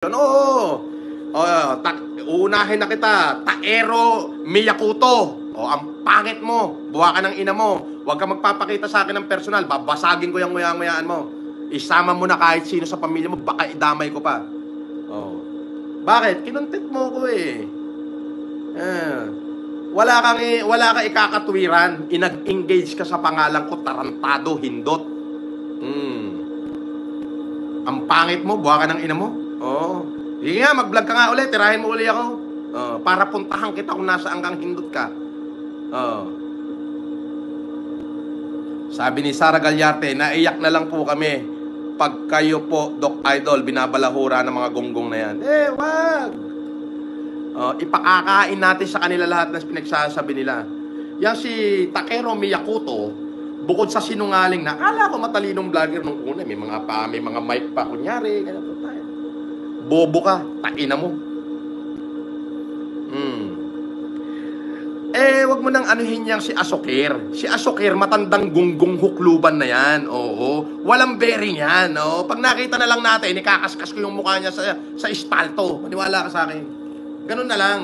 Oo. Uunahin na kita. Taero Miyakuto. Ang pangit mo. Buha ka ng ina mo. Huwag ka magpapakita sa akin ng personal. Babasagin ko yung nguyang-nguyaan mo. Isama mo na kahit sino sa pamilya mo. Baka idamay ko pa. Bakit? Kinuntit mo ko eh. Wala kang ikakatwiran. Inag-engage ka sa pangalan ko. Tarantado, hindot. Ang pangit mo. Buha ka ng ina mo. Sige nga, mag-vlog ka nga ulit. Tirahin mo ulit ako. Para puntahan kita kung nasaan kang hindot ka. Sabi ni Sara Galyarte, naiyak na lang po kami pag kayo po, Doc Idol, binabalahura ng mga gonggong na yan. Wag! Ipakakain natin sa kanila lahat ng pinagsasabi nila. Yan si Takeru Miyakuto, bukod sa sinungaling na, akala ko matalinong vlogger nung una, may mga mic pa, kunyari, ganito tayo. Bobo ka, taina mo. Wag mo nang anuhin niyang si Asokir. Si Asokir, matandang gunggong hukluban na yan. Walang bearing yan. Pag nakita na lang natin, ikakaskas ko yung mukha niya sa espalto. Maniwala ka sa akin. Ganun na lang.